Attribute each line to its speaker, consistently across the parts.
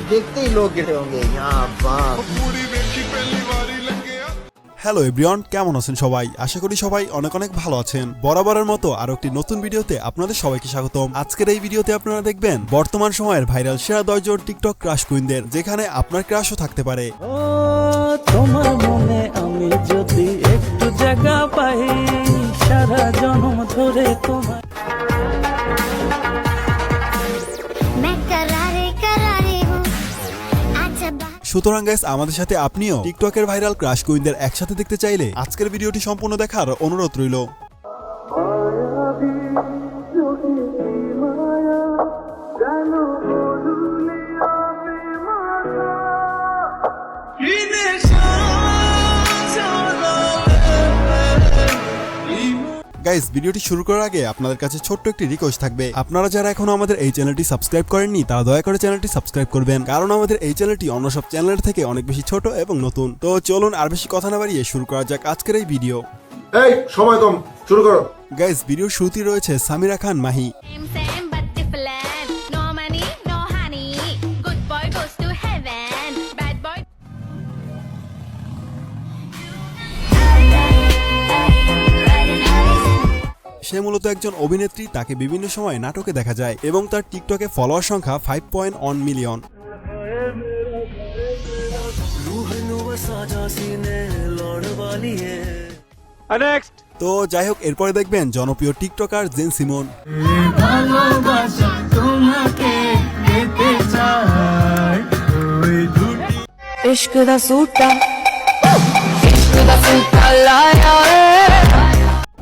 Speaker 1: तुम्हें देखते ही लोग गिरे होंगे यहाँ बाप।
Speaker 2: হ্যালো এভরিওয়ান, কেমন আছেন সবাই? আশা করি সবাই অনেক অনেক ভালো আছেন। বরাবরের মতো আরো একটি নতুন ভিডিওতে আপনাদের সবাইকে স্বাগতম। আজকের এই ভিডিওতে আপনারা দেখবেন বর্তমান সময়ের ভাইরাল সেরা 10 জন টিকটক ক্রাশ কুইনদের, যেখানে আপনার ক্রাশও থাকতে পারে।
Speaker 3: তোমার মনে আমি যদি একটু জায়গা পাই, সারা জন্ম ধরে তোমার।
Speaker 2: সুতরাং গাইস, আমাদের সাথে আপনিও টিকটকের ভাইরাল ক্রাশ কুইনদের একসাথে দেখতে চাইলে আজকের ভিডিওটি সম্পূর্ণ দেখার অনুরোধ রইল। গাইস, ভিডিওটি শুরু করার আগে আপনাদের কাছে ছোট্ট একটি রিকোয়েস্ট থাকবে। আপনারা যারা এখনো আমাদের এই চ্যানেলটি সাবস্ক্রাইব করেননি, তারা দয়া করে চ্যানেলটি সাবস্ক্রাইব করবেন, কারণ আমাদের এই চ্যানেলটি অন্য সব চ্যানেলের থেকে অনেক বেশি ছোট এবং নতুন। তো চলুন আর বেশি কথা না বাড়িয়ে শুরু করা যাক আজকের এই ভিডিও।
Speaker 1: এই সময় কম, শুরু করো।
Speaker 2: গাইস, ভিডিওর শুরুতেই রয়েছে সামিরা খান মাহি। সে মূলত একজন অভিনেত্রী, তাকে বিভিন্ন সময় নাটকে দেখা যায় এবং তার টিকটকে ফলোয়ার সংখ্যা 5.1 মিলিয়ন। তো যাই হোক, এরপরে দেখবেন জনপ্রিয় TikToker Jen Simon.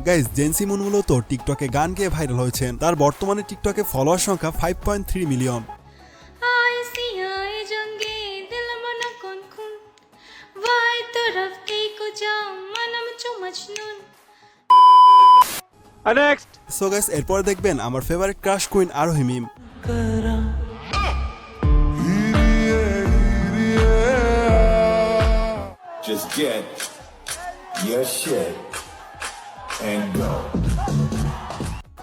Speaker 2: Guys, Jen Simon মূলত টিকটকে গান গেয়ে ভাইরাল হয়েছেন। তার বর্তমানে টিকটকে ফলোয়ার সংখ্যা 5.3 মিলিয়ন। সো গাইস, এরপরে দেখবেন আমার ফেভারিট ক্রাশ কুইন আরোহী মিম।
Speaker 4: Just get your shit and go.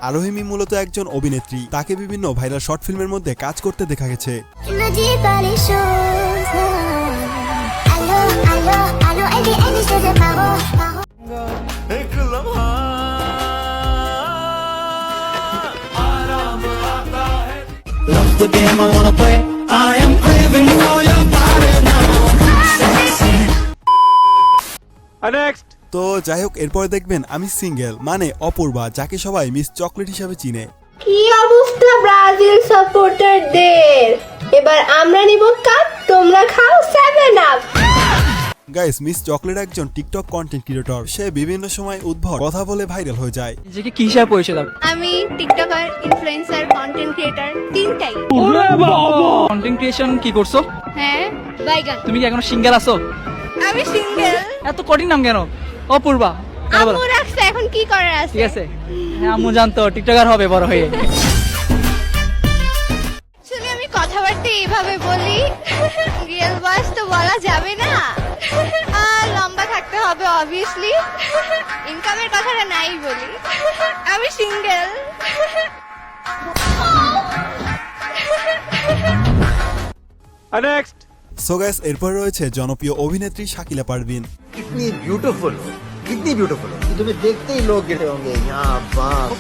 Speaker 2: আরোহী মিম মূলত একজন অভিনেত্রী, তাকে বিভিন্ন ভাইরাল শর্ট ফিল্মের মধ্যে কাজ করতে দেখা গেছে। তো যাই হোক, এরপরে দেখবেন আমি সিঙ্গেল মানে অপূর্বা, যাকে সবাই মিস চকলেট হিসাবে চিনে।
Speaker 5: কি অবস্থা ব্রাজিল সাপোর্টারদের, এবার আমরা নিব কাপ, তোমরা খাও 7 আপ।
Speaker 2: গাইস, মিস চকলেট একজন টিকটক কন্টেন্ট ক্রিয়েটর। সে বিভিন্ন সময় উদ্ভট কথা বলে ভাইরাল হয়ে যায়।
Speaker 6: নিজেকে কি হিসাবে পরিচয় দাও?
Speaker 5: আমি টিকটকার, ইনফ্লুয়েন্সার, কন্টেন্ট ক্রিয়েটর, তিনটাই।
Speaker 6: ওরে বাবা! কন্টেন্ট ক্রিয়েশন কি করছো?
Speaker 5: হ্যাঁ, বাইগান।
Speaker 6: তুমি কি এখনো সিঙ্গেল আছো?
Speaker 5: আমি সিঙ্গেল।
Speaker 6: এত কঠিন নাম কেন? অপূর্বা।
Speaker 5: আম্মু রাখছে, এখন কি করার আছে?
Speaker 6: ঠিক আছে, হ্যাঁ আম্মু জানতো টিকটকার হবে বড় হয়ে।
Speaker 5: আসলে আমি কথাবার্তা এইভাবে বলি, রিয়েল ভয়েস তো বলা যাবে না, আর লম্বা থাকতে হবে অবভিয়াসলি, ইনকামের কথাটা নাই বলি। আমি সিঙ্গেল।
Speaker 2: সো গাইস, এরপর রয়েছে জনপ্রিয় অভিনেত্রী শাকিলা পারভিন।
Speaker 1: कितनी ब्यूटीफुल हो, कितनी ब्यूटीफुल हो, तुम्हें देखते ही लोग गिरे होंगे यहाँ बाप।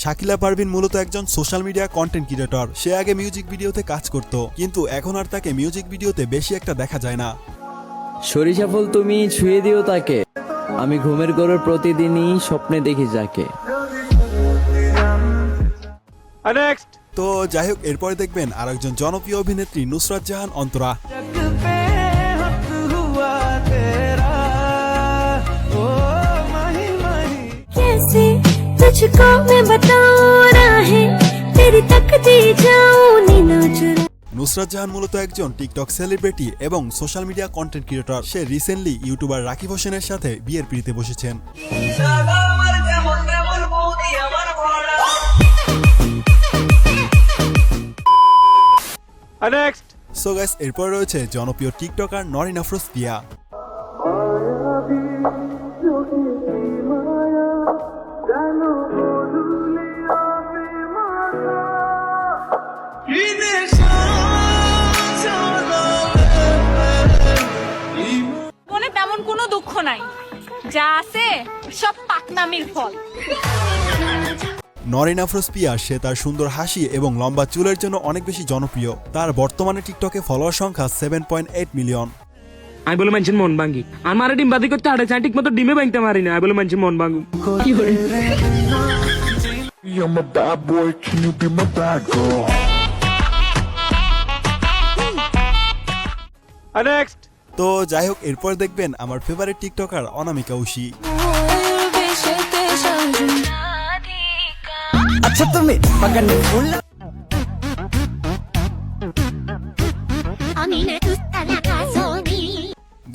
Speaker 2: শাকিলা পারভিন মূলত একজন সোশ্যাল মিডিয়া কন্টেন্ট ক্রিয়েটর। সে আগে মিউজিক ভিডিওতে কাজ করত, কিন্তু এখন আর তাকে মিউজিক ভিডিওতে বেশি একটা দেখা যায় না।
Speaker 7: সরিষা ফুল তুমি ছুঁয়ে দিও তাকে, আমি ঘুমের ঘরে প্রতিদিনই স্বপ্নে দেখি যাকে।
Speaker 2: তো যাই হোক, এরপরে দেখবেন আর একজন জনপ্রিয় অভিনেত্রী নুসরাত জাহান অন্তরা। নুসরাত জাহান মূলত একজন টিকটক সেলিব্রিটি এবং সোশ্যাল মিডিয়া কন্টেন্ট ক্রিয়েটর। সে রিসেন্টলি ইউটিউবার রাকিব হোসেনের সাথে বিয়ের পিড়িতে বসেছেন। সো গাইস, এরপর রয়েছে জনপ্রিয় টিকটকার নরিন আফরোজ পিয়া।
Speaker 8: মনে তেমন কোনো দুঃখ নাই, যা আছে সব পাকনামির ফল।
Speaker 2: নরিন আফরোজ পিয়া, সে তার সুন্দর হাসি এবং লম্বা চুলের জন্য অনেক বেশি জনপ্রিয়। তার বর্তমানে টিকটকে ফলোয়ার সংখ্যা 7.8 মিলিয়ন।
Speaker 9: আমি বলে মানুষের মন ভাঙ্গি, আমার ডিম বাদি করতে হাঁটে চাই ঠিক মতো ডিমে ভাঙতে পারি না। আমি বলে মানুষের মন ভাঙ্গু।
Speaker 4: I'm a bad boy, can you be my bad girl?
Speaker 2: তো যাই হোক, এরপর দেখবেন আমার ফেভারিট টিকটকার অনামিকা ঐশী।
Speaker 1: আচ্ছা তুমি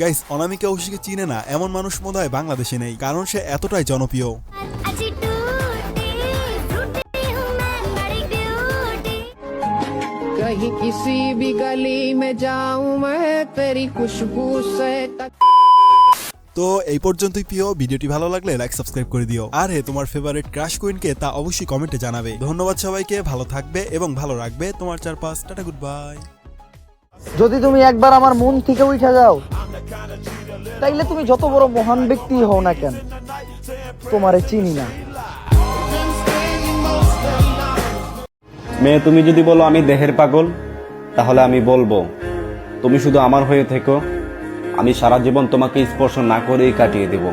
Speaker 2: গাইস, অনামিকা ঐশীকে চিনে না এমন মানুষ বোধহয় বাংলাদেশে নেই, কারণ সে এতটাই জনপ্রিয়।
Speaker 10: कहीं किसी भी गली में जाऊं मैं तेरी खुशबू से
Speaker 2: তো এই পর্যন্তই প্রিয়, ভিডিওটি ভালো লাগলে লাইক সাবস্ক্রাইব করে দিও। আর তোমার ফেভারিট ক্রাশ কুইনকে তা অবশ্যই কমেন্টে জানাবে। ধন্যবাদ সবাইকে, ভালো থাকবে এবং ভালো রাখবে তোমার চারপাশ। Tata, good bye.
Speaker 1: যদি তুমি একবার আমার মন থেকে উঠে যাও, তাইলে তুমি যত বড় মহান ব্যক্তি হও না কেন, তোমারে চিনি না।
Speaker 11: মেয়ে, তুমি যদি বলো আমি দেহের পাগল, তাহলে আমি বলবো তুমি শুধু আমার হয়ে থেকো, আমি সারা জীবন তোমাকে স্পর্শ না করেই কাটিয়ে দেব।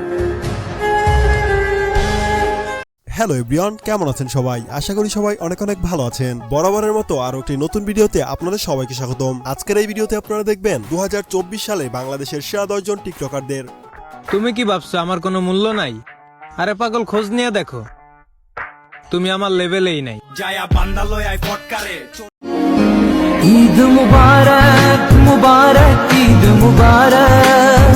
Speaker 2: হ্যালো এভরিওয়ান, কেমন আছেন সবাই? আশা করি সবাই অনেক অনেক ভালো আছেন। বরাবরের মতো আরো একটি নতুন ভিডিওতে আপনাদের সবাইকে স্বাগতম। আজকের এই ভিডিওতে আপনারা দেখবেন 2024 সালে বাংলাদেশের সেরা 10 জন টিকটকারদের।
Speaker 12: তুমি কি ভাবছো আমার কোনো মূল্য নাই? আরে পাগল, খোঁজ নিয়ে দেখো, তুমি আমার লেভেলেই নাই।
Speaker 3: ঈদ মুবারক মুবারক ঈদ মুবারক।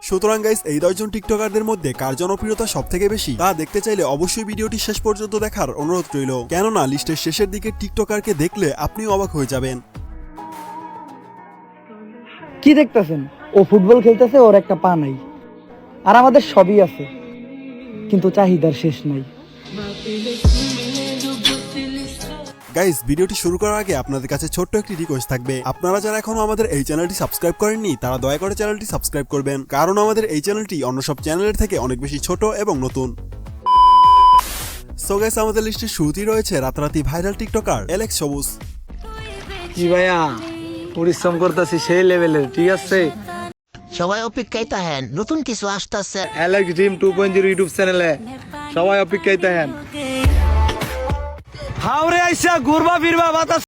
Speaker 2: সুতরাং গাইস, এই 10 জন টিকটকারদের মধ্যে কার জনপ্রিয়তা সব থেকে বেশি তা দেখতে চাইলে অবশ্যই ভিডিওটি শেষ পর্যন্ত দেখার অনুরোধ রইল, কেননা লিস্টের শেষের দিকে টিকটকারকে দেখলে আপনিও অবাক হয়ে যাবেন।
Speaker 1: কি দেখতেছেন? ও ফুটবল খেলতেছে, ওর একটা পা নাই। আর আমাদের সবই আছে, কিন্তু চাহিদার শেষ নাই।
Speaker 2: গাইস, ভিডিওটি শুরু করার আগে আপনাদের কাছে ছোট্ট একটি রিকোয়েস্ট থাকবে। আপনারা যারা এখনো আমাদের এই চ্যানেলটি সাবস্ক্রাইব করেননি, তারা দয়া করে চ্যানেলটি সাবস্ক্রাইব করবেন, কারণ আমাদের এই চ্যানেলটি অন্য সব চ্যানেলের থেকে অনেক বেশি ছোট এবং নতুন। সো গাইস, আমাদের লিস্টে শুরুতেই রয়েছে রাতারাতি ভাইরাল টিকটকার এলেক্স সবুজ।
Speaker 1: জি ভাইয়া, পরিশ্রম করতেছি সেই লেভেলের, ঠিক আছে?
Speaker 10: সবাই অপেক্ষায় থাকেন, নতুন কিছু আসতেছে।
Speaker 1: অ্যালেক্স ড্রিম 2.0 ইউটিউব চ্যানেলে সবাই অপেক্ষায় থাকেন। হাওড়ে আইসা ঘুরবা ফিরবা বাতাস